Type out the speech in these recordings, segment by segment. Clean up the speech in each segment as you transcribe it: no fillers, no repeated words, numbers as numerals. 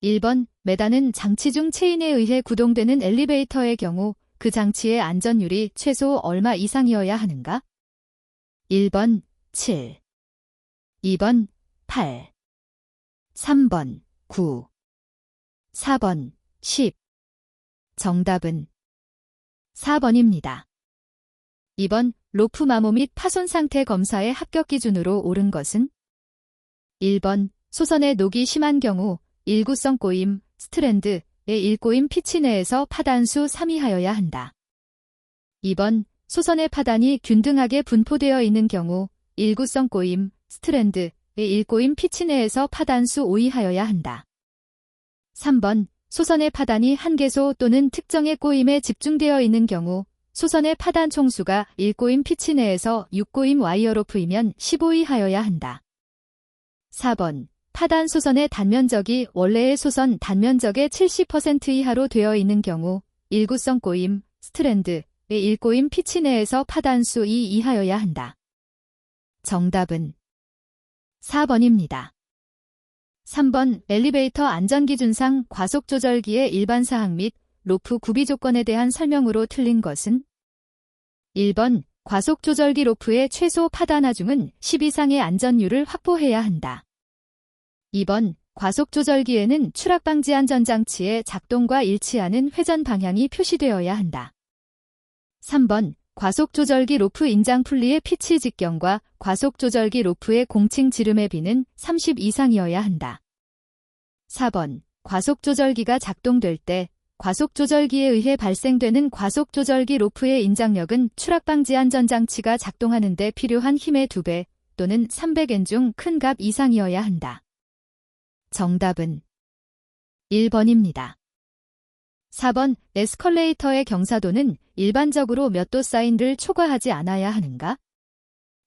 1번, 매다는 장치 중 체인에 의해 구동되는 엘리베이터의 경우 그 장치의 안전율이 최소 얼마 이상이어야 하는가? 1번, 7. 2번, 8. 3번, 9. 4번, 10. 정답은 4번입니다. 2번, 로프 마모 및 파손 상태 검사의 합격 기준으로 옳은 것은? 1번, 소선의 녹이 심한 경우 일구성 꼬임, 스트랜드의 일꼬임 피치 내에서 파단수 3이하여야 한다. 2번, 소선의 파단이 균등하게 분포되어 있는 경우 일구성 꼬임, 스트랜드의 일꼬임 피치 내에서 파단수 5이하여야 한다. 3번, 소선의 파단이 한 개소 또는 특정의 꼬임에 집중되어 있는 경우 소선의 파단 총수가 1꼬임 피치 내에서 6꼬임 와이어 로프이면 15이하여야 한다. 4번, 파단 소선의 단면적이 원래의 소선 단면적의 70% 이하로 되어 있는 경우 일구성 꼬임, 스트랜드의 1꼬임 피치 내에서 파단수 2 이하여야 한다. 정답은 4번입니다. 3번, 엘리베이터 안전기준상 과속조절기의 일반사항 및 로프 구비 조건에 대한 설명으로 틀린 것은? 1번, 과속조절기 로프의 최소 파단 하중은 10 이상의 안전율을 확보해야 한다. 2번, 과속조절기에는 추락방지 안전장치의 작동과 일치하는 회전 방향이 표시되어야 한다. 3번, 과속조절기 로프 인장 풀리의 피치 직경과 과속조절기 로프의 공칭 지름의 비는 30 이상이어야 한다. 4번, 과속조절기가 작동될 때 과속조절기에 의해 발생되는 과속조절기 로프의 인장력은 추락방지 안전장치가 작동하는 데 필요한 힘의 2배 또는 300N 중 큰 값 이상이어야 한다. 정답은 1번입니다. 4번, 에스컬레이터의 경사도는 일반적으로 몇 도 사인을 초과하지 않아야 하는가?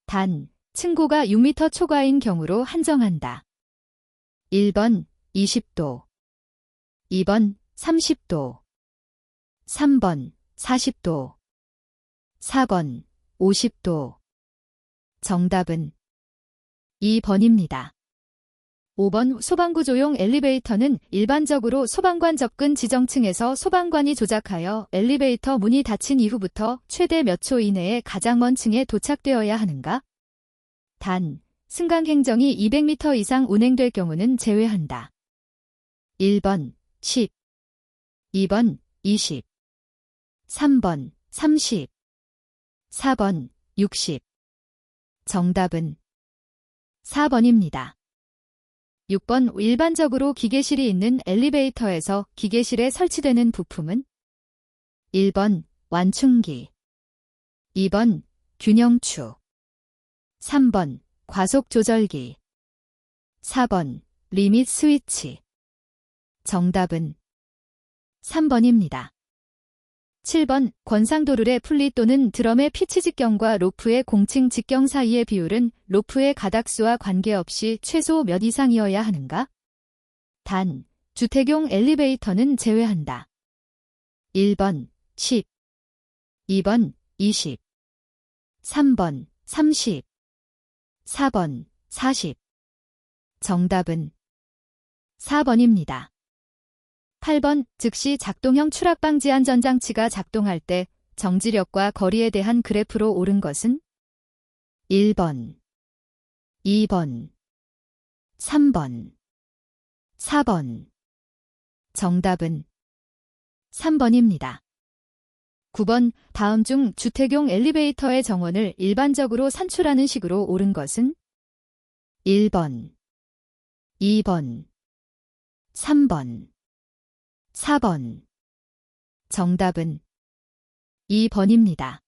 단, 층고가 6m 초과인 경우로 한정한다. 1번, 20도. 2번, 30도. 3번, 40도. 4번, 50도. 정답은 2번입니다. 5번, 소방구조용 엘리베이터는 일반적으로 소방관 접근 지정층에서 소방관이 조작하여 엘리베이터 문이 닫힌 이후부터 최대 몇 초 이내에 가장 먼 층에 도착되어야 하는가? 단, 승강 행정이 200m 이상 운행될 경우는 제외한다. 1번, 10. 2번, 20. 3번, 30. 4번, 60. 정답은 4번입니다. 6번, 일반적으로 기계실이 있는 엘리베이터에서 기계실에 설치되는 부품은? 1번, 완충기. 2번, 균형추. 3번, 과속조절기. 4번, 리밋 스위치. 정답은 3번입니다. 7번, 권상도르의 풀리 또는 드럼의 피치 직경과 로프의 공칭 직경 사이의 비율은 로프의 가닥수와 관계없이 최소 몇 이상이어야 하는가? 단, 주택용 엘리베이터는 제외한다. 1번, 10. 2번, 20. 3번, 30. 4번, 40. 정답은 4번입니다. 8번, 즉시 작동형 추락방지 안전장치가 작동할 때 정지력과 거리에 대한 그래프로 옳은 것은? 1번, 2번, 3번, 4번. 정답은 3번입니다. 9번, 다음 중 주택용 엘리베이터의 정원을 일반적으로 산출하는 식으로 옳은 것은? 1번, 2번, 3번. 4번. 정답은 2번입니다.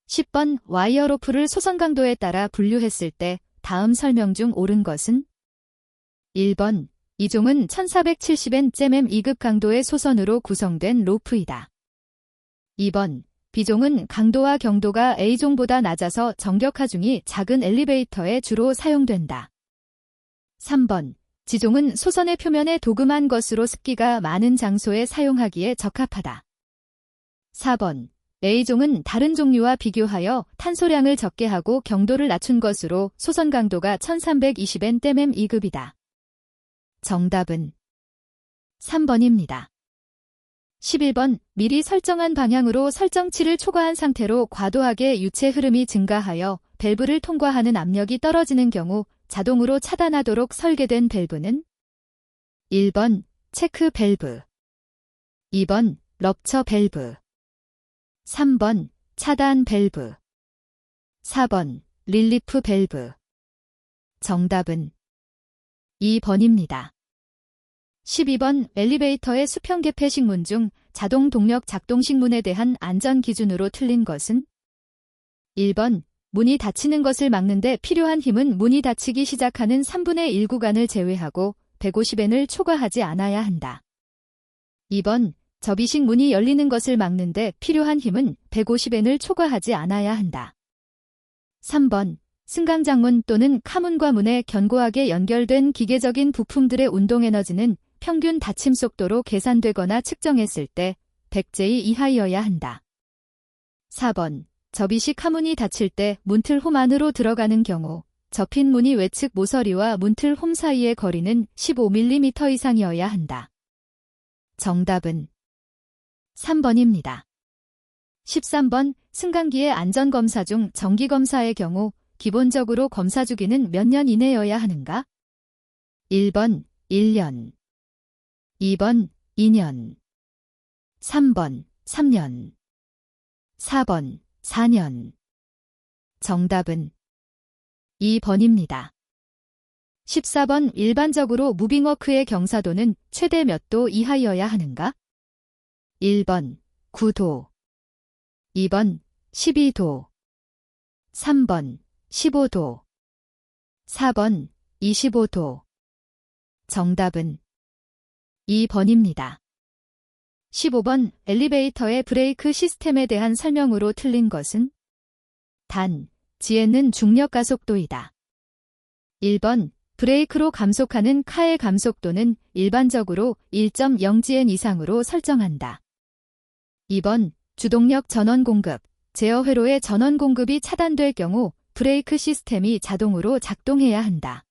10번, 와이어 로프를 소선 강도에 따라 분류했을 때 다음 설명 중 옳은 것은? 1번, 이 종은 1470Nm 2급 강도의 소선으로 구성된 로프이다. 2번, B종은 강도와 경도가 A종보다 낮아서 정격 하중이 작은 엘리베이터에 주로 사용된다. 3번, G종은 소선의 표면에 도금한 것으로 습기가 많은 장소에 사용하기에 적합하다. 4번, A종은 다른 종류와 비교하여 탄소량을 적게 하고 경도를 낮춘 것으로 소선 강도가 1320Nm 2급이다. 정답은 3번입니다. 11번, 미리 설정한 방향으로 설정치를 초과한 상태로 과도하게 유체 흐름이 증가하여 밸브를 통과하는 압력이 떨어지는 경우 자동으로 차단하도록 설계된 밸브는 1번, 체크 밸브, 2번, 럽처 밸브, 3번, 차단 밸브, 4번, 릴리프 밸브. 정답은 2번입니다. 12번, 엘리베이터의 수평 개폐 식문 중 자동 동력 작동 식문에 대한 안전 기준으로 틀린 것은 1번, 문이 닫히는 것을 막는데 필요한 힘은 문이 닫히기 시작하는 3분의 1 구간을 제외하고 150N을 초과하지 않아야 한다. 2번, 접이식 문이 열리는 것을 막는데 필요한 힘은 150N을 초과하지 않아야 한다. 3번, 승강장문 또는 카문과 문에 견고하게 연결된 기계적인 부품들의 운동에너지는 평균 닫힘 속도로 계산되거나 측정했을 때 100J 이하여야 한다. 4번, 접이식 카문이 닫힐 때 문틀 홈 안으로 들어가는 경우 접힌 무늬 외측 모서리와 문틀 홈 사이의 거리는 15mm 이상이어야 한다. 정답은 3번입니다. 13번, 승강기의 안전검사 중 정기검사의 경우 기본적으로 검사 주기는 몇 년 이내여야 하는가? 1번, 1년, 2번, 2년, 3번, 3년, 4번, 4년. 정답은 2번입니다. 14번, 일반적으로 무빙워크의 경사도는 최대 몇 도 이하여야 하는가? 1번, 9도, 2번, 12도, 3번, 15도, 4번, 25도. 정답은 2번입니다. 15번, 엘리베이터의 브레이크 시스템에 대한 설명으로 틀린 것은 단, 지에는 중력 가속도이다. 1번, 브레이크로 감속하는 카의 감속도는 일반적으로 1.0Gn 이상으로 설정한다. 2번, 주동력 전원 공급, 제어 회로의 전원 공급이 차단될 경우 브레이크 시스템이 자동으로 작동해야 한다.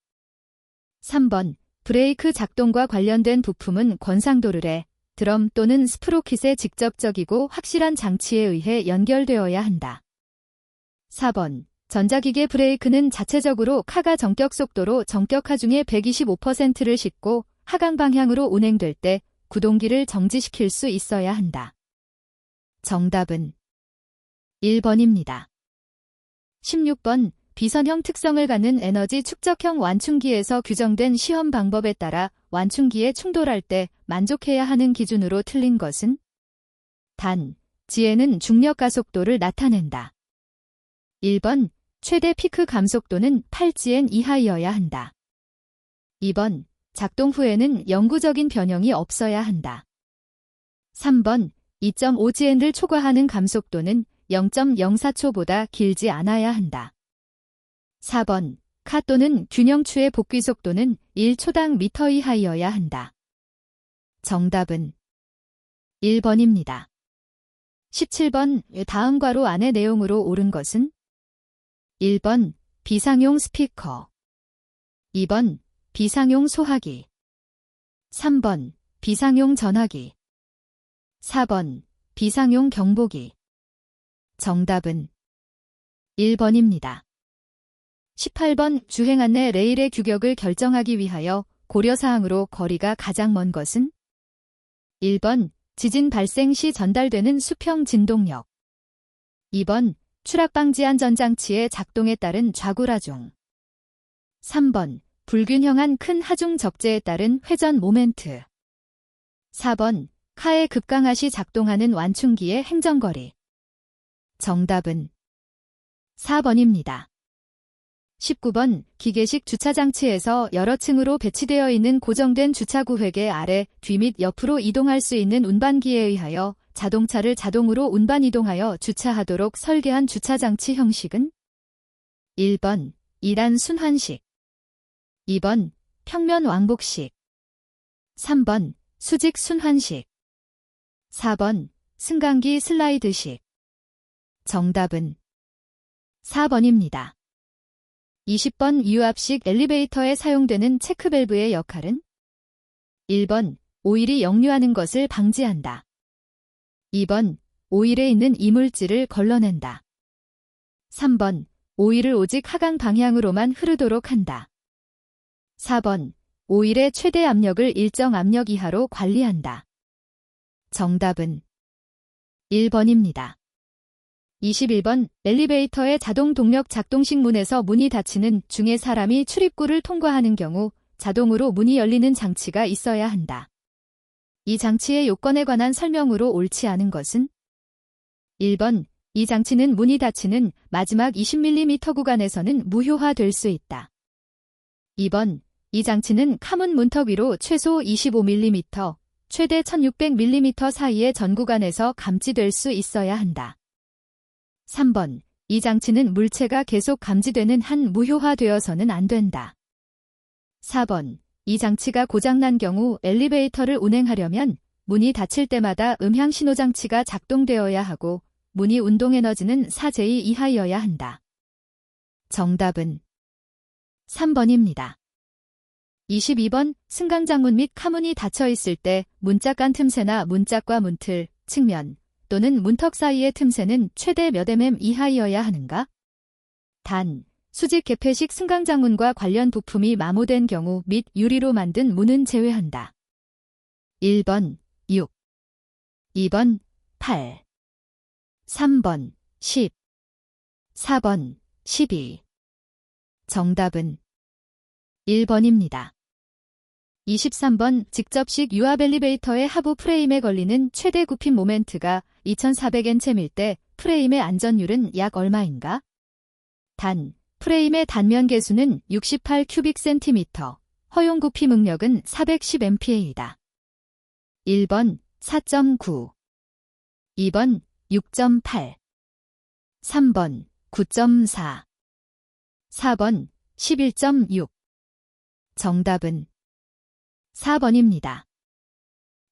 3번, 브레이크 작동과 관련된 부품은 권상도르래, 드럼 또는 스프로킷에 직접적이고 확실한 장치에 의해 연결되어야 한다. 4번, 전자기계 브레이크는 자체적으로 카가 정격 속도로 정격 하중의 125%를 싣고 하강 방향으로 운행될 때 구동기를 정지시킬 수 있어야 한다. 정답은 1번입니다. 16번, 비선형 특성을 갖는 에너지 축적형 완충기에서 규정된 시험 방법에 따라 완충기에 충돌할 때 만족해야 하는 기준으로 틀린 것은 단, G에는 중력 가속도를 나타낸다. 1번, 최대 피크 감속도는 8Gn 이하여야 한다. 2번, 작동 후에는 영구적인 변형이 없어야 한다. 3번, 2.5Gn를 초과하는 감속도는 0.04초보다 길지 않아야 한다. 4번, 카 또는 균형추의 복귀 속도는 1초당 미터 이하여야 한다. 정답은 1번입니다. 17번, 다음 괄호 안의 내용으로 옳은 것은 1번, 비상용 스피커, 2번, 비상용 소화기, 3번, 비상용 전화기, 4번, 비상용 경보기. 정답은 1번입니다. 18번, 주행 안내 레일의 규격을 결정하기 위하여 고려사항으로 거리가 가장 먼 것은 1번, 지진 발생 시 전달되는 수평 진동력, 2번, 추락방지 안전장치의 작동에 따른 좌구라종, 3번, 불균형한 큰 하중 적재에 따른 회전 모멘트, 4번, 카의 급강하 시 작동하는 완충기의 행정거리. 정답은 4번입니다. 19번, 기계식 주차장치에서 여러 층으로 배치되어 있는 고정된 주차구획의 아래, 뒤 및 옆으로 이동할 수 있는 운반기에 의하여 자동차를 자동으로 운반 이동하여 주차하도록 설계한 주차장치 형식은 1번, 2단 순환식, 2번, 평면 왕복식, 3번, 수직 순환식, 4번, 승강기 슬라이드식. 정답은 4번입니다. 20번, 유압식 엘리베이터에 사용되는 체크밸브의 역할은 1번, 오일이 역류하는 것을 방지한다. 2번, 오일에 있는 이물질을 걸러낸다. 3번, 오일을 오직 하강 방향으로만 흐르도록 한다. 4번, 오일의 최대 압력을 일정 압력 이하로 관리한다. 정답은 1번입니다. 21번, 엘리베이터의 자동 동력 작동식 문에서 문이 닫히는 중에 사람이 출입구를 통과하는 경우 자동으로 문이 열리는 장치가 있어야 한다. 이 장치의 요건에 관한 설명으로 옳지 않은 것은? 1번, 이 장치는 문이 닫히는 마지막 20mm 구간에서는 무효화될 수 있다. 2번, 이 장치는 카문 문턱 위로 최소 25mm, 최대 1600mm 사이의 전 구간에서 감지될 수 있어야 한다. 3번, 이 장치는 물체가 계속 감지되는 한 무효화되어서는 안 된다. 4번, 이 장치가 고장난 경우 엘리베이터를 운행하려면 문이 닫힐 때마다 음향 신호 장치가 작동되어야 하고 문이 운동에너지는 4J 이하여야 한다. 정답은 3번입니다. 22번, 승강장문 및 카문이 닫혀 있을 때 문짝간 틈새나 문짝과 문틀, 측면 또는 문턱 사이의 틈새는 최대 몇 mm 이하여야 하는가? 단, 수직 개폐식 승강장문과 관련 부품이 마모된 경우 및 유리로 만든 문은 제외한다. 1번 6, 2번 8, 3번 10, 4번 12. 정답은 1번입니다. 23번, 직접식 유압 엘리베이터의 하부 프레임에 걸리는 최대 굽힘 모멘트가 2400Nm일 때 프레임의 안전율은 약 얼마인가? 단, 프레임의 단면 개수는 68 큐빅센티미터, 허용 굽힘 응력은 410MPa이다. 1번 4.9, 2번 6.8, 3번 9.4, 4번 11.6. 정답은 4번입니다.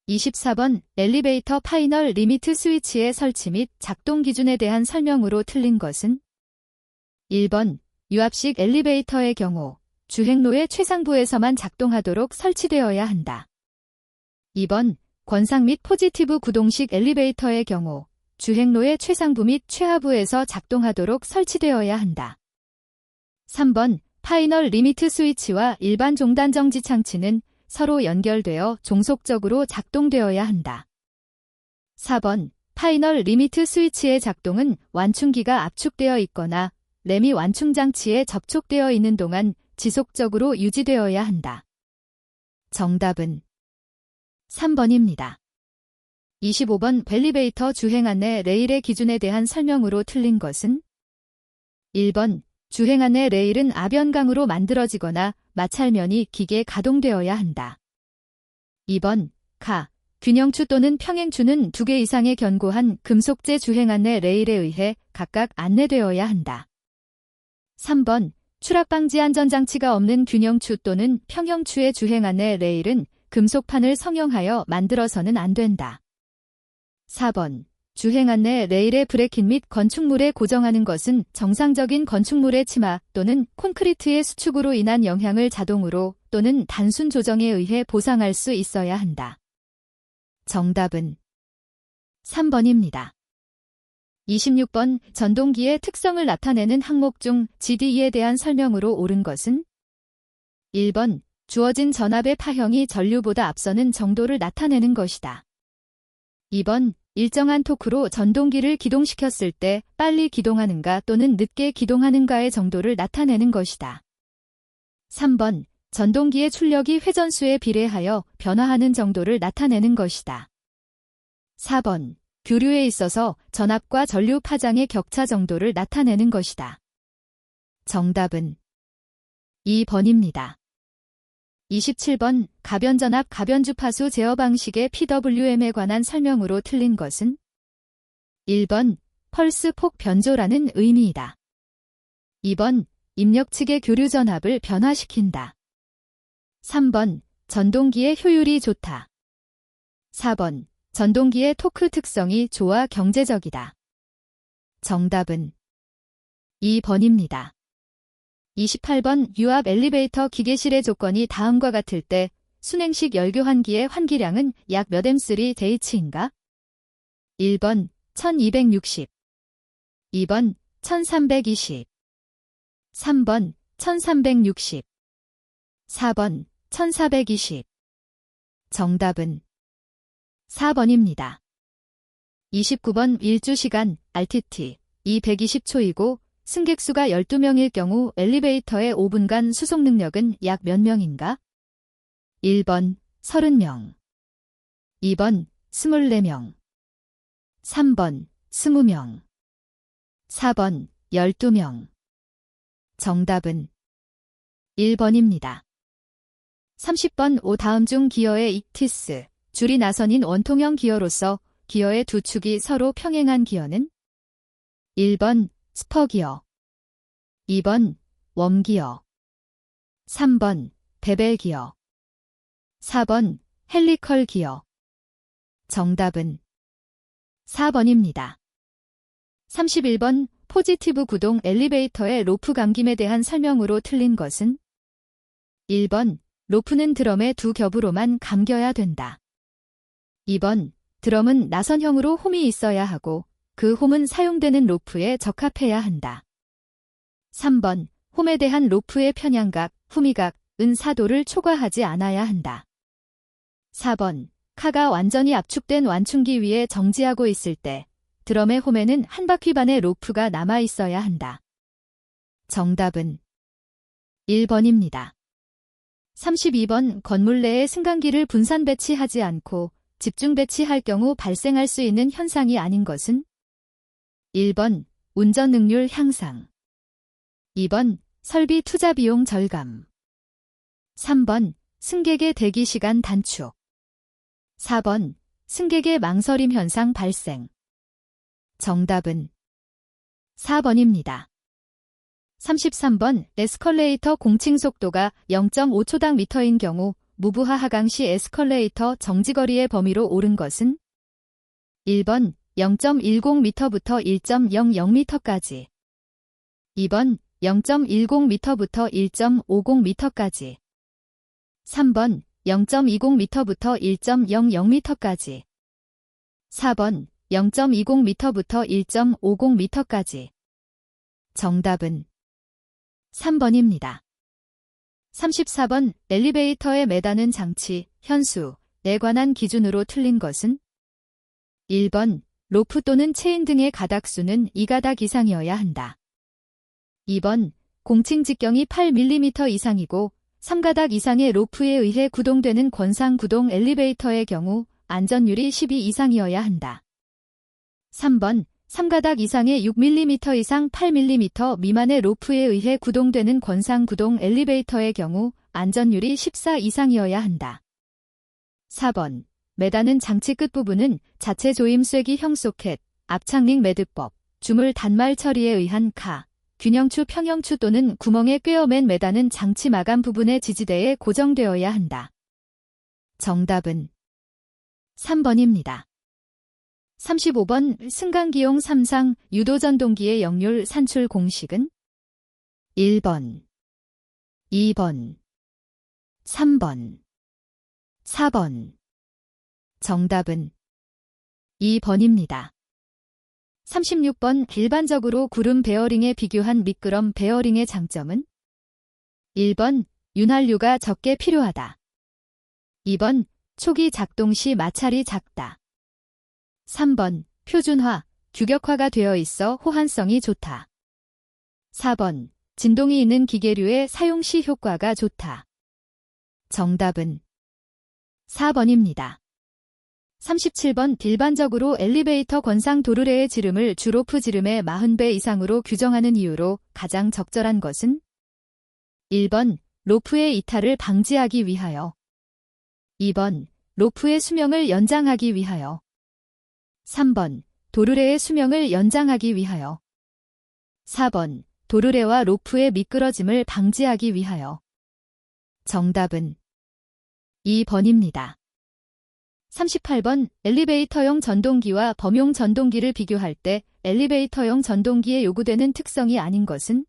24번, 엘리베이터 파이널 리미트 스위치의 설치 및 작동 기준에 대한 설명으로 틀린 것은? 1번, 유압식 엘리베이터의 경우 주행로의 최상부에서만 작동하도록 설치되어야 한다. 2번, 권상 및 포지티브 구동식 엘리베이터의 경우 주행로의 최상부 및 최하부에서 작동하도록 설치되어야 한다. 3번, 파이널 리미트 스위치와 일반 종단 정지 장치는 서로 연결되어 종속적으로 작동되어야 한다. 4번, 파이널 리미트 스위치의 작동은 완충기가 압축되어 있거나 램이 완충 장치에 접촉되어 있는 동안 지속적으로 유지되어야 한다. 정답은 3번입니다. 25번, 엘리베이터 주행 안내 레일의 기준에 대한 설명으로 틀린 것은? 1번, 주행 안내 레일은 아변강으로 만들어지거나 마찰면이 기계 가동되어야 한다. 2번, 균형추 또는 평행추는 2개 이상의 견고한 금속재 주행 안내 레일에 의해 각각 안내되어야 한다. 3번, 추락방지 안전장치가 없는 균형추 또는 평형추의 주행 안내 레일은 금속판을 성형하여 만들어서는 안 된다. 4번, 주행 안내 레일의 브레킷 및 건축물에 고정하는 것은 정상적인 건축물의 치마 또는 콘크리트의 수축으로 인한 영향을 자동으로 또는 단순 조정에 의해 보상할 수 있어야 한다. 정답은 3번입니다. 26번, 전동기의 특성을 나타내는 항목 중 GDE에 대한 설명으로 옳은 것은? 1번, 주어진 전압의 파형이 전류보다 앞서는 정도를 나타내는 것이다. 2번, 일정한 토크로 전동기를 기동시켰을 때 빨리 기동하는가 또는 늦게 기동하는가의 정도를 나타내는 것이다. 3번, 전동기의 출력이 회전수에 비례하여 변화하는 정도를 나타내는 것이다. 4번, 교류에 있어서 전압과 전류 파장의 격차 정도를 나타내는 것이다. 정답은 2번입니다. 27번, 가변전압 가변주파수 제어 방식의 PWM에 관한 설명으로 틀린 것은? 1번, 펄스 폭 변조라는 의미이다. 2번, 입력 측의 교류 전압을 변화시킨다. 3번, 전동기의 효율이 좋다. 4번, 전동기의 토크 특성이 좋아 경제적이다. 정답은 2번입니다. 28번, 유압 엘리베이터 기계실의 조건이 다음과 같을 때 순행식 열교환기의 환기량은 약 몇 M3H인가? 1번 1260, 2번 1320, 3번 1360, 4번 1420. 정답은 4번입니다. 29번 일주시간 RTT 220초이고 승객수가 12명일 경우 엘리베이터의 5분간 수속 능력은 약 몇 명인가? 1번 30명, 2번 24명, 3번 20명, 4번 12명. 정답은 1번입니다. 30번 오 다음 중 기어의 익티스, 줄이 나선인 원통형 기어로서 기어의 두 축이 서로 평행한 기어는? 1번 스퍼기어, 2번 웜기어, 3번 베벨기어, 4번 헬리컬 기어. 정답은 4번입니다. 31번 포지티브 구동 엘리베이터의 로프 감김에 대한 설명으로 틀린 것은? 1번 로프는 드럼의 두 겹으로만 감겨야 된다. 2번 드럼은 나선형으로 홈이 있어야 하고 그 홈은 사용되는 로프에 적합해야 한다. 3번 홈에 대한 로프의 편향각, 후미각은 사도를 초과하지 않아야 한다. 4번 카가 완전히 압축된 완충기 위에 정지하고 있을 때 드럼의 홈에는 한 바퀴 반의 로프가 남아 있어야 한다. 정답은 1번입니다. 32번 건물 내에 승강기를 분산 배치하지 않고 집중 배치할 경우 발생할 수 있는 현상이 아닌 것은? 1번 운전 능률 향상, 2번 설비 투자 비용 절감, 3번 승객의 대기 시간 단축, 4번 승객의 망설임 현상 발생. 정답은 4번입니다. 33번 에스컬레이터 공칭 속도가 0.5초당 미터인 경우 무부하 하강 시 에스컬레이터 정지거리의 범위로 옳은 것은? 1번 0.10m부터 1.00m까지, 2번 0.10m부터 1.50m까지, 3번 0.20m부터 1.00m까지, 4번 0.20m부터 1.50m까지. 정답은 3번입니다. 34번 엘리베이터에 매다는 장치, 현수에 관한 기준으로 틀린 것은? 1번 로프 또는 체인 등의 가닥수는 2가닥 이상이어야 한다. 2번 공칭 직경이 8mm 이상이고 3가닥 이상의 로프에 의해 구동되는 권상 구동 엘리베이터의 경우 안전율이 12 이상이어야 한다. 3번 3가닥 이상의 6mm 이상 8mm 미만의 로프에 의해 구동되는 권상 구동 엘리베이터의 경우 안전율이 14 이상이어야 한다. 4번 매다는 장치 끝부분은 자체 조임 쐐기형 소켓, 압착링 매듭법, 주물 단말 처리에 의한 카, 균형추 평형추 또는 구멍에 꿰어맨 매다는 장치 마감 부분의 지지대에 고정되어야 한다. 정답은 3번입니다. 35번 승강기용 3상 유도전동기의 역률 산출 공식은? 1번, 2번, 3번, 4번. 정답은 2번입니다. 36번 일반적으로 구름 베어링에 비교한 미끄럼 베어링의 장점은? 1번 윤활유가 적게 필요하다. 2번 초기 작동 시 마찰이 작다. 3번 표준화, 규격화가 되어 있어 호환성이 좋다. 4번 진동이 있는 기계류의 사용 시 효과가 좋다. 정답은 4번입니다. 37번 일반적으로 엘리베이터 권상 도르래의 지름을 주로프 지름의 40배 이상으로 규정하는 이유로 가장 적절한 것은? 1번 로프의 이탈을 방지하기 위하여, 2번 로프의 수명을 연장하기 위하여, 3번 도르래의 수명을 연장하기 위하여, 4번 도르래와 로프의 미끄러짐을 방지하기 위하여. 정답은 2번입니다. 38번 엘리베이터용 전동기와 범용 전동기를 비교할 때 엘리베이터용 전동기에 요구되는 특성이 아닌 것은?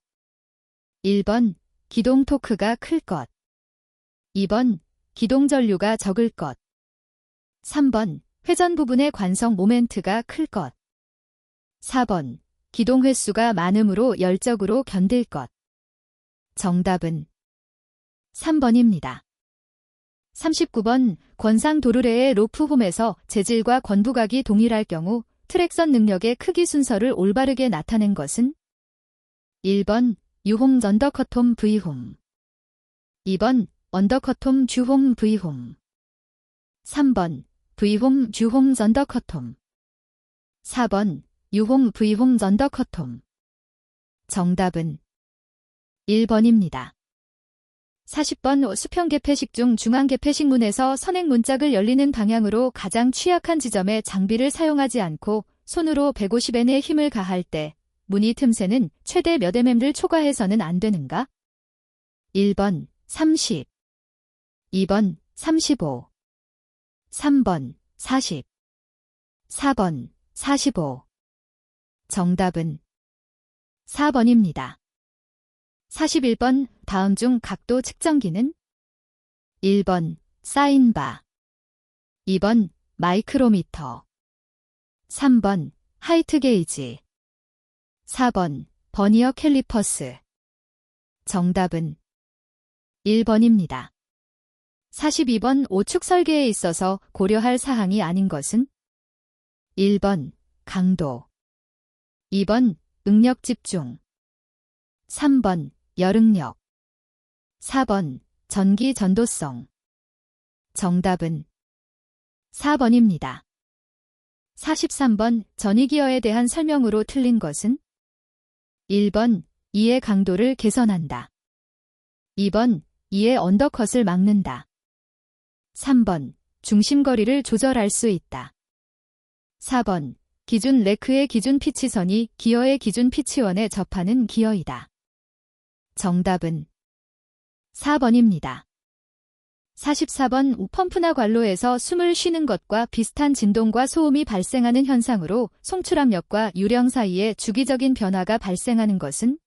1번 기동 토크가 클 것, 2번 기동 전류가 적을 것. 3번, 회전 부분의 관성 모멘트가 클 것. 4번, 기동 횟수가 많음으로 열적으로 견딜 것. 정답은 3번입니다. 39번, 권상 도르래의 로프홈에서 재질과 권부각이 동일할 경우 트랙선 능력의 크기 순서를 올바르게 나타낸 것은 1번, U홈 언더컷홈 V홈. 2번, 언더컷홈 주홈 V홈. 3번, V홈 주홈 언더컷홈. 4번, U홈 V홈 언더컷홈. 정답은 1번입니다. 40번, 수평 개폐식 중 중앙 개폐식 문에서 선행 문짝을 열리는 방향으로 가장 취약한 지점에 장비를 사용하지 않고 손으로 150N의 힘을 가할 때 무늬 틈새는 최대 몇 mm를 초과해서는 안 되는가? 1번 30, 2번 35, 3번 40, 4번 45. 정답은 4번입니다. 41번, 다음 중 각도 측정기는 1번 사인바, 2번 마이크로미터, 3번 하이트 게이지, 4번 버니어 캘리퍼스. 정답은 1번입니다. 42번, 오축 설계에 있어서 고려할 사항이 아닌 것은 1번 강도, 2번 응력 집중, 3번 열응력, 4번 전기 전도성. 정답은 4번입니다. 43번, 전위기어에 대한 설명으로 틀린 것은 1번 이의 강도를 개선한다, 2번 이의 언더컷을 막는다, 3번 중심거리를 조절할 수 있다, 4번 기준 레크의 기준 피치선이 기어의 기준 피치원에 접하는 기어이다. 정답은 4번입니다. 44번, 펌프나 관로에서 숨을 쉬는 것과 비슷한 진동과 소음이 발생하는 현상으로 송출압력과 유령 사이에 주기적인 변화가 발생하는 것은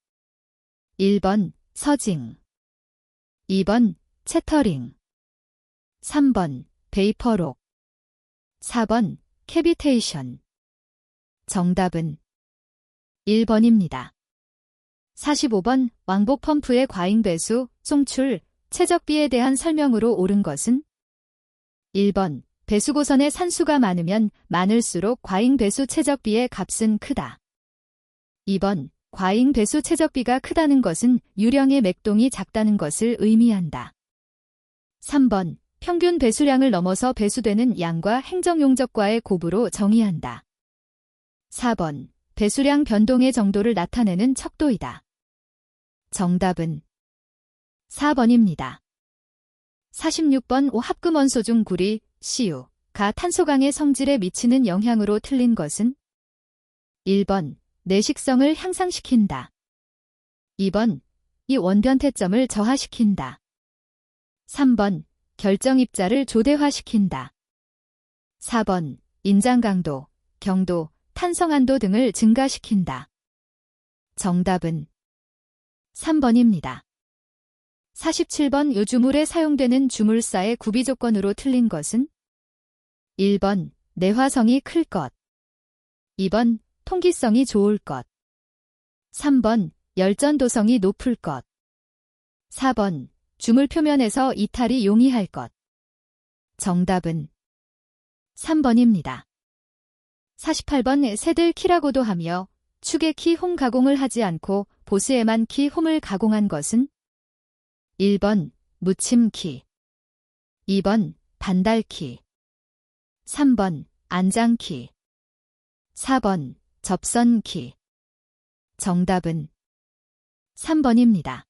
1번 서징, 2번 채터링, 3번 베이퍼록, 4번 캐비테이션. 정답은 1번입니다. 45번, 왕복 펌프의 과잉 배수, 송출, 최적비에 대한 설명으로 옳은 것은 1번, 배수고선에 산수가 많으면 많을수록 과잉 배수 최적비의 값은 크다. 2번, 과잉 배수 최적비가 크다는 것은 유령의 맥동이 작다는 것을 의미한다. 3번, 평균 배수량을 넘어서 배수되는 양과 행정용접과의 곱으로 정의한다. 4번, 배수량 변동의 정도를 나타내는 척도이다. 정답은 4번입니다. 46번, 합금원소 중 구리, CU, 가 탄소강의 성질에 미치는 영향으로 틀린 것은 1번, 내식성을 향상시킨다, 2번, 이 원변태점을 저하시킨다, 3번, 결정입자를 조대화시킨다, 4번, 인장강도, 경도, 탄성한도 등을 증가시킨다. 정답은 3번입니다. 47번, 요주물에 사용되는 주물사의 구비조건으로 틀린 것은 1번, 내화성이 클 것, 2번, 통기성이 좋을 것, 3번, 열전도성이 높을 것, 4번, 주물 표면에서 이탈이 용이할 것. 정답은 3번입니다. 48번, 새들 키라고도 하며 축의 키 홈 가공을 하지 않고 보스에만 키 홈을 가공한 것은 1번 무침키, 2번 반달키, 3번 안장키, 4번 접선키. 정답은 3번입니다.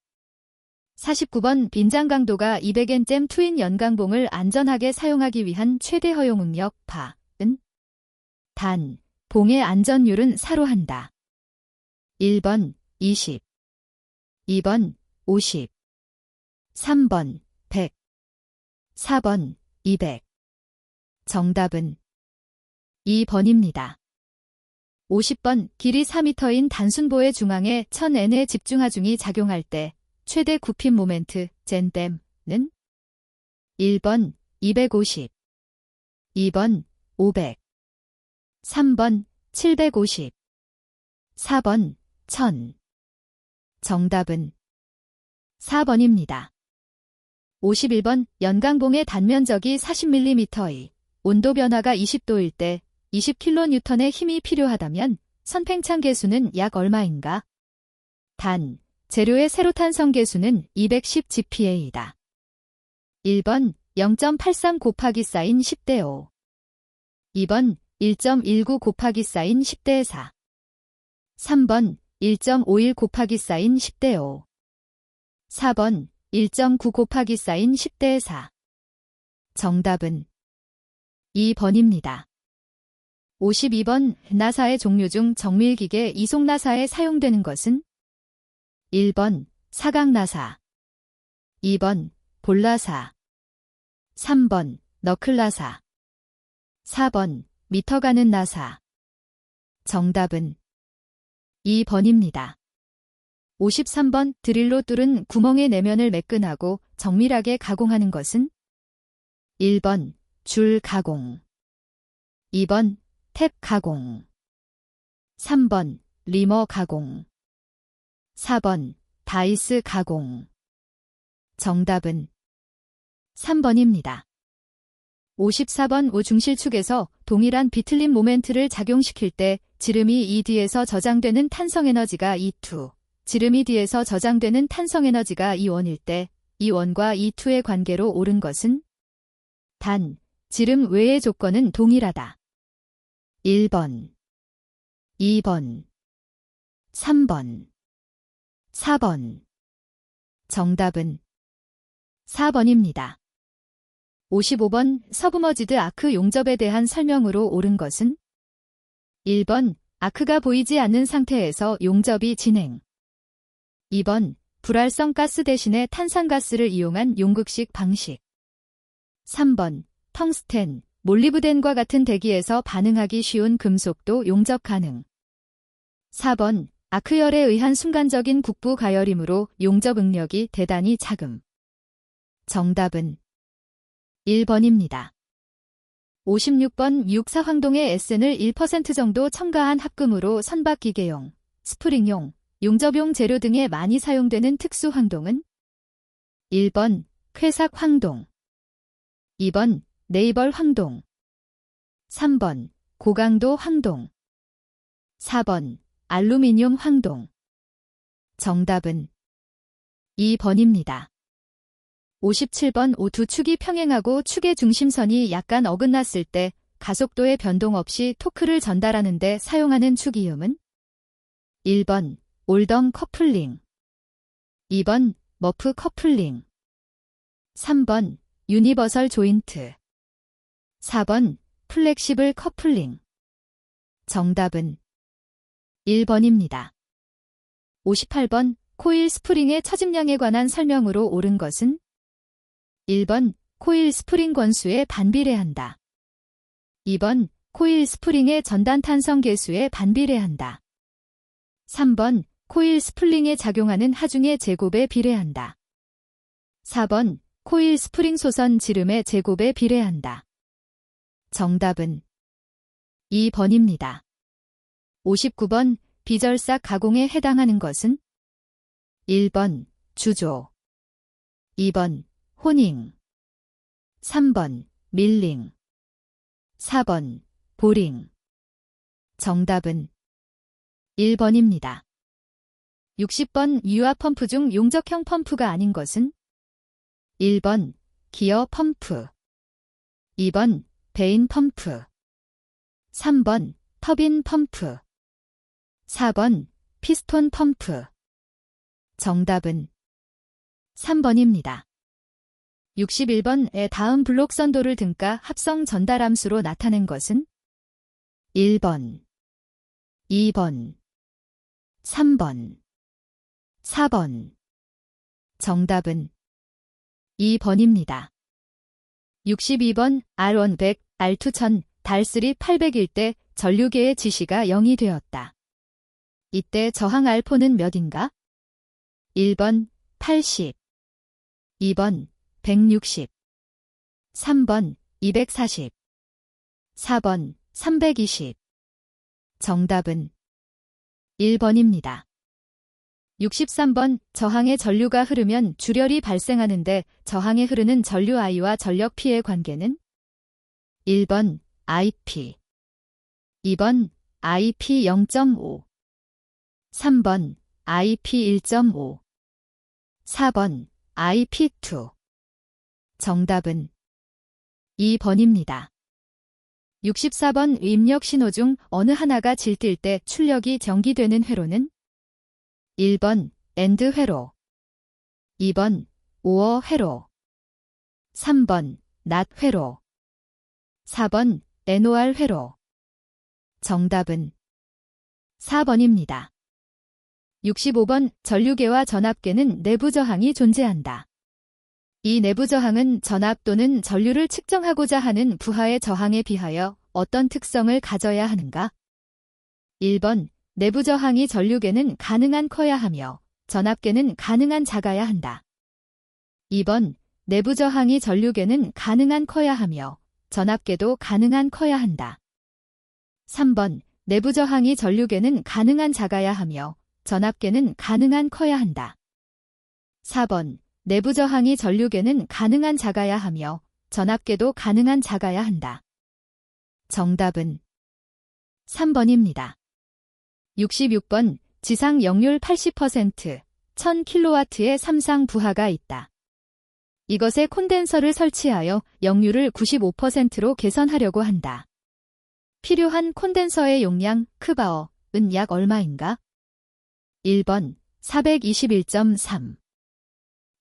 49번, 빈장 강도가 200N잼 트윈 연강봉을 안전하게 사용하기 위한 최대 허용 응력 바은 단, 봉의 안전율은 사로 한다. 1번 20, 2번 50, 3번 100, 4번 200. 정답은 2번입니다. 50번, 길이 4m인 단순보의 중앙에 1000N의 집중하중이 작용할 때 최대 굽힘 모멘트, 젠댐은 1번 250, 2번 500, 3번 750, 4번 1000. 정답은 4번입니다. 51번 연강봉의 단면적이 40mm의 온도 변화가 20도일 때 20kN의 힘이 필요하다면 선팽창 계수는 약 얼마인가? 단, 재료의 세로탄성 계수는 210 GPa이다. 1번 0.83 곱하기 사인 10대 5, 2번 1.19 곱하기 사인 10대 4, 3번 1.51 곱하기 사인 10대 5, 4번 1.9 곱하기 사인 10대 4. 정답은 2번입니다. 52번 나사의 종류 중 정밀기계 이송나사에 사용되는 것은? 1번 사각나사, 2번 볼나사, 3번 너클나사, 4번 미터 가는 나사. 정답은 2번입니다. 53번 드릴로 뚫은 구멍의 내면을 매끈하고 정밀하게 가공하는 것은? 1번 줄 가공, 2번 탭 가공, 3번 리머 가공, 4번 다이스 가공. 정답은 3번입니다. 54번 우중실축에서 동일한 비틀림 모멘트를 작용시킬 때 지름이 E D에서 저장되는 탄성에너지가 E2, 지름이 D에서 저장되는 탄성에너지가 E1일 때 E1과 E2의 관계로 옳은 것은? 단, 지름 외의 조건은 동일하다. 1번, 2번, 3번, 4번. 정답은 4번입니다. 55번 서브머지드 아크 용접에 대한 설명으로 옳은 것은? 1번 아크가 보이지 않는 상태에서 용접이 진행. 2번 불활성 가스 대신에 탄산가스를 이용한 용극식 방식. 3번 텅스텐, 몰리브덴과 같은 대기에서 반응하기 쉬운 금속도 용접 가능. 4번 아크열에 의한 순간적인 국부 가열이므로 용접 응력이 대단히 작음. 정답은 1번입니다. 56번 육사황동의 SN을 1% 정도 첨가한 합금으로 선박기계용, 스프링용, 용접용 재료 등에 많이 사용되는 특수 황동은? 1번 쾌삭 황동, 2번 네이벌 황동, 3번 고강도 황동, 4번 알루미늄 황동. 정답은 2번입니다. 57번 두 축이 평행하고 축의 중심선이 약간 어긋났을 때 가속도의 변동 없이 토크를 전달하는 데 사용하는 축 이음은? 1번 올덤 커플링, 2번 머프 커플링, 3번 유니버설 조인트, 4번 플렉시블 커플링. 정답은 1번입니다. 58번 코일 스프링의 처짐량에 관한 설명으로 옳은 것은? 1번 코일 스프링 권수에 반비례한다. 2번 코일 스프링의 전단 탄성 계수에 반비례한다. 3번 코일 스플링에 작용하는 하중의 제곱에 비례한다. 4번 코일 스프링 소선 지름의 제곱에 비례한다. 정답은 2번입니다. 59번 비절삭 가공에 해당하는 것은? 1번 주조, 2번 호닝, 3번 밀링, 4번 보링. 정답은 1번입니다. 60번 유압 펌프 중 용접형 펌프가 아닌 것은? 1번 기어 펌프, 2번 베인 펌프, 3번 터빈 펌프, 4번 피스톤 펌프. 정답은 3번입니다. 61번의 다음 블록 선도를 등가 합성 전달함수로 나타낸 것은? 1번, 2번, 3번, 4번. 정답은 2번입니다. 62번 R1 100, R2 1000, 달3 800일 때 전류계의 지시가 0이 되었다. 이때 저항 알포는 몇인가? 1번 80, 2번 160, 3번 240, 4번 320. 정답은 1번입니다. 63번 저항의 전류가 흐르면 출혈이 발생하는데 저항에 흐르는 전류 I와 전력 P의 관계는 1번 IP, 2번 IP 0.5, 3번 IP 1.5, 4번 IP2. 정답은 2번입니다. 64번 입력 신호 중 어느 하나가 질뛸 때 출력이 전기되는 회로는 1번 AND 회로, 2번 OR 회로, 3번 NOT 회로, 4번 NOR 회로. 정답은 4번입니다. 65번 전류계와 전압계는 내부 저항이 존재한다. 이 내부 저항은 전압 또는 전류를 측정하고자 하는 부하의 저항에 비하여 어떤 특성을 가져야 하는가? 1번 내부 저항이 전류계는 가능한 커야 하며 전압계는 가능한 작아야 한다. 2번 내부 저항이 전류계는 가능한 커야 하며 전압계도 가능한 커야 한다. 3번 내부 저항이 전류계는 가능한 작아야 하며 전압계는 가능한 커야 한다. 4번 내부 저항이 전류계는 가능한 작아야 하며 전압계도 가능한 작아야 한다. 정답은 3번입니다. 66번 지상 역률 80%, 1000kW의 삼상 부하가 있다. 이것에 콘덴서를 설치하여 역률을 95%로 개선하려고 한다. 필요한 콘덴서의 용량, 크바어은 약 얼마인가? 1번 421.3,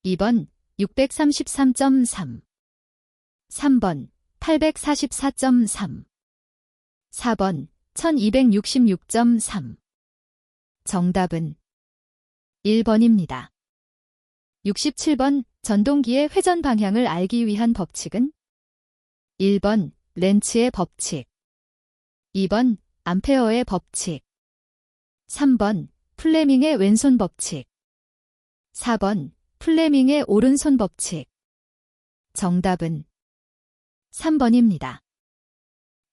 2번 633.3, 3번 844.3, 4번 1266.3. 정답은 1번입니다. 67번 전동기의 회전 방향을 알기 위한 법칙은 1번 렌츠의 법칙, 2번 암페어의 법칙, 3번 플레밍의 왼손 법칙, 4번 플레밍의 오른손 법칙. 정답은 3번입니다.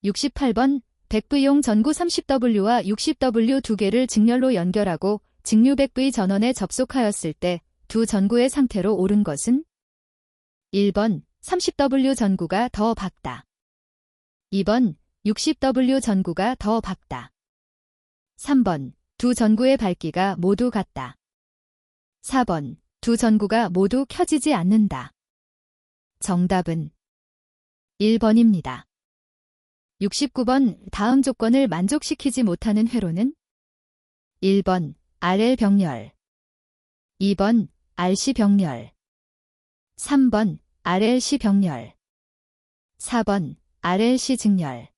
68번 100V용 전구 30W와 60W 두 개를 직렬로 연결하고 직류 100V 전원에 접속하였을 때 두 전구의 상태로 옳은 것은 1번 30W 전구가 더 밝다. 2번 60W 전구가 더 밝다. 3번 두 전구의 밝기가 모두 같다. 4번 두 전구가 모두 켜지지 않는다. 정답은 1번입니다. 69번 다음 조건을 만족시키지 못하는 회로는 1번 RL 병렬, 2번 RC 병렬, 3번 RLC 병렬, 4번 RLC 직렬.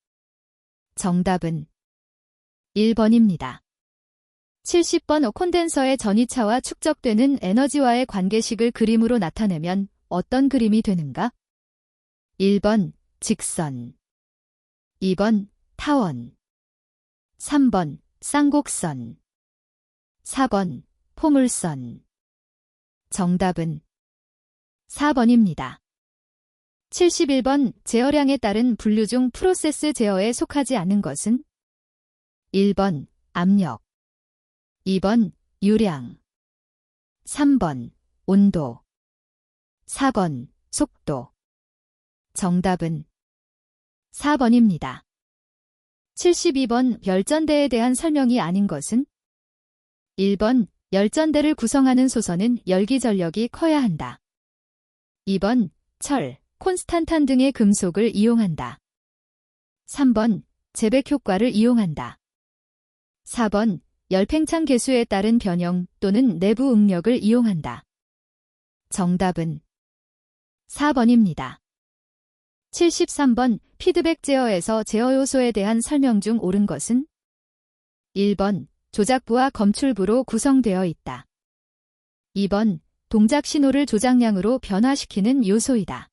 정답은 1번입니다. 70번 콘덴서의 전이차와 축적되는 에너지와의 관계식을 그림으로 나타내면 어떤 그림이 되는가? 1번 직선, 2번 타원, 3번 쌍곡선, 4번 포물선. 정답은 4번입니다. 71번 제어량에 따른 분류 중 프로세스 제어에 속하지 않은 것은 1번 압력, 2번 유량, 3번 온도, 4번 속도. 정답은 4번입니다. 72번 열전대에 대한 설명이 아닌 것은 1번 열전대를 구성하는 소선은 열기 전력이 커야 한다. 2번 철, 콘스탄탄 등의 금속을 이용한다. 3번 재백 효과를 이용한다. 4번 열팽창 계수에 따른 변형 또는 내부 응력을 이용한다. 정답은 4번입니다. 73번 피드백 제어에서 제어 요소에 대한 설명 중 옳은 것은 1번 조작부와 검출부로 구성되어 있다. 2번 동작 신호를 조작량으로 변화시키는 요소이다.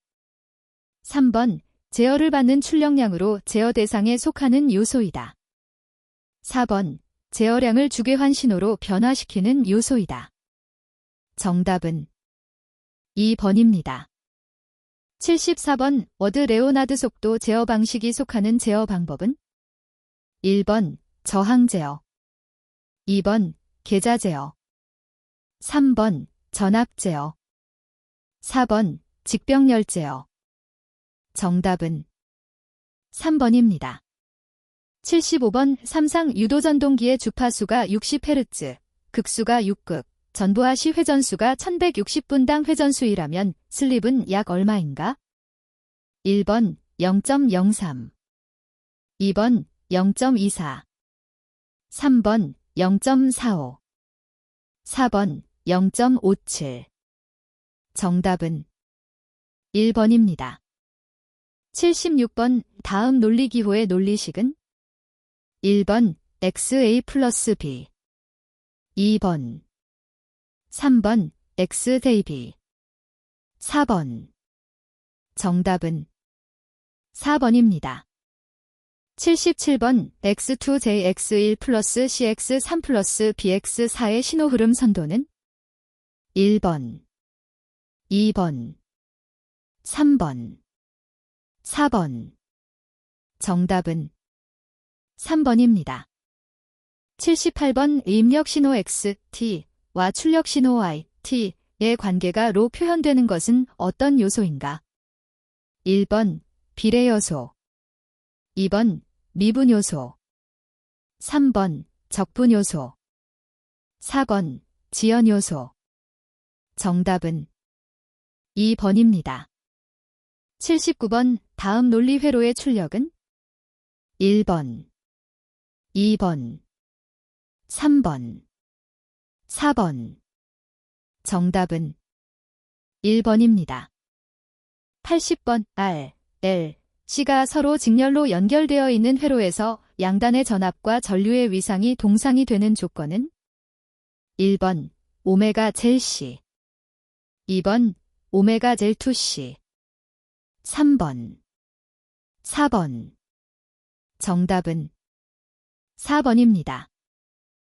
3번 제어를 받는 출력량으로 제어 대상에 속하는 요소이다. 4번 제어량을 주괴환 신호로 변화시키는 요소이다. 정답은 2번입니다. 74번 워드 레오나드 속도 제어 방식이 속하는 제어 방법은? 1번 저항 제어, 2번 계좌 제어, 3번 전압 제어, 4번 직병렬 제어. 정답은 3번입니다. 75번 삼상 유도전동기의 주파수가 60Hz, 극수가 6극, 전보아시 회전수가 1160분당 회전수이라면 슬립은 약 얼마인가? 1번 0.03, 2번 0.24, 3번 0.45, 4번 0.57. 정답은 1번입니다. 76번 다음 논리기호의 논리식은? 1번 XA 플러스 B, 2번 3번 X 대비, 4번. 정답은 4번입니다. 77번 X2JX1 플러스 CX3 플러스 BX4의 신호흐름 선도는? 1번, 2번, 3번, 4번. 정답은 3번입니다. 78번 입력신호 X, T와 출력신호 Y, T의 관계가 로 표현되는 것은 어떤 요소인가? 1번 비례요소, 2번 미분요소, 3번 적분요소, 4번 지연요소. 정답은 2번입니다. 79번 다음 논리 회로의 출력은? 1번, 2번, 3번, 4번. 정답은 1번입니다. 80번 R, L, C가 서로 직렬로 연결되어 있는 회로에서 양단의 전압과 전류의 위상이 동상이 되는 조건은? 1번 오메가 젤C, 2번 오메가 젤2C, 3번, 4번. 정답은 4번입니다.